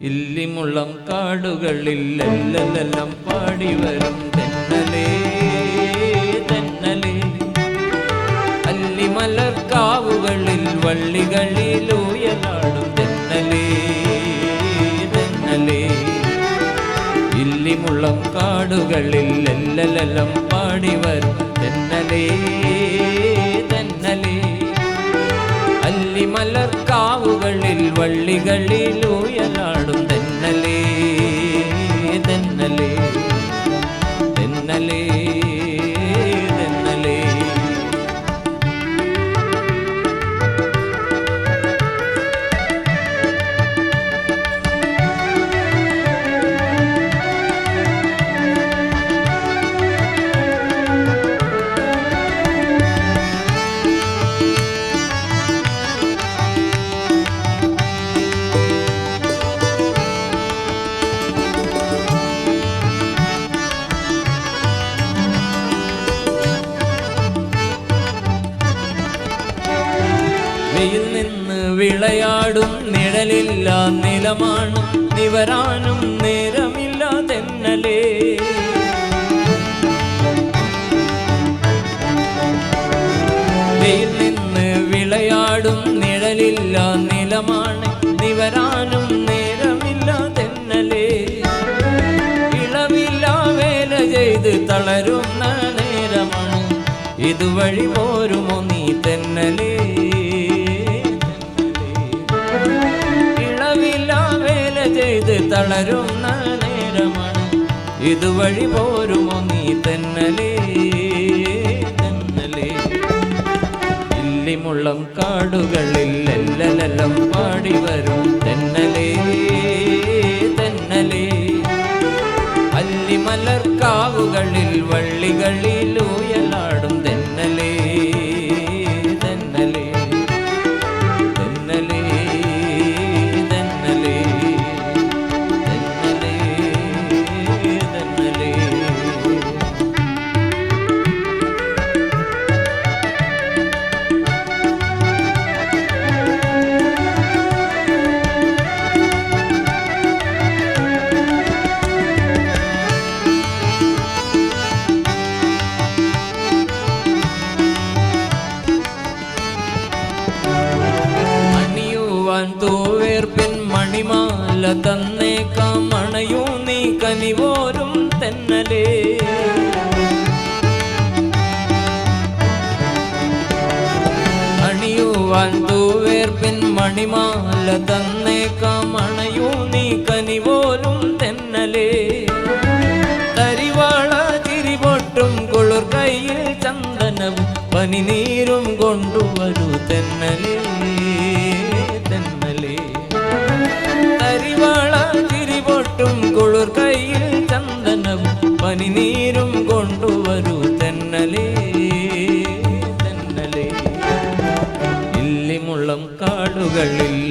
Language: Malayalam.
ഇല്ലിമുള്ളം കാടുകളിൽ എല്ലെല്ലാം പാടി വരും തെന്നലേ തെന്നലേ. അല്ലിമലർക്കാവുകളിൽ വള്ളികളിൽ ഉയലാടും തെന്നലേ തെന്നലേ. ഇല്ലിമുള്ളം കാടുകളിൽ എല്ലെല്ലാം പാടി വരും തെന്നലേ തെന്നലേ. അല്ലിമലർക്കാവുകളിൽ വള്ളികളിൽ ഉയലാടും തെന്നലേ തെന്നലേ തെന്നലേ തെന്നലേ. വെയിൽ നിന്ന് വിളയാടും നിഴലില്ല നിലമാണ് നിവരാനും നേരമില്ല തെന്നലേ. വെയിൽ നിന്ന് വിളയാടും നിഴലില്ല നിലമാണ് നിവരാനും നേരമില്ല തെന്നലേ. ഇളവില്ല വേല ചെയ്ത് തളരുന്ന നേരമാണ് ഇതുവഴി പോരുമോ നീ തെന്നലേ. ചെയ്ത് തളരുന്ന നേരമാണ് ഇതുവഴി പോരുമോ നീ തെന്നലേ തെന്നലേ. ഇല്ലിമുള്ളം കാടുകളിൽ എല്ലെല്ലാം പാടി വരും തെന്നലേ തെന്നലേ. അല്ലിമലർക്കാവുകളിൽ വള്ളികളിൽ ഉയലാടും തെന്നലേ തെന്നലേ തെന്നലേ തെന്നലേ. തൂവേർപ്പിൻ മണിമാല തന്നേക്കാം അണയൂ നീ കനിവോരും തെന്നലേ. അണിയുവാൻ തൂവേർപ്പിൻ മണിമാല തന്നേക്കാം അണയൂ നീ കനിവോരും തെന്നലേ. തരിവാള ചിരിപൊട്ടും കുളിർ കയ്യിൽ ചന്ദനവും പനിനീരും കൊണ്ടുവരൂ തെന്നലേ തെന്നലേ. തരിവാള ചിരിപൊട്ടും കുളിർ കയ്യിൽ ചന്ദനവും പനിനീരും കൊണ്ടുവരൂ തെന്നലേ തെന്നലേ. ഇല്ലിമുള്ളം കാടുകളിൽ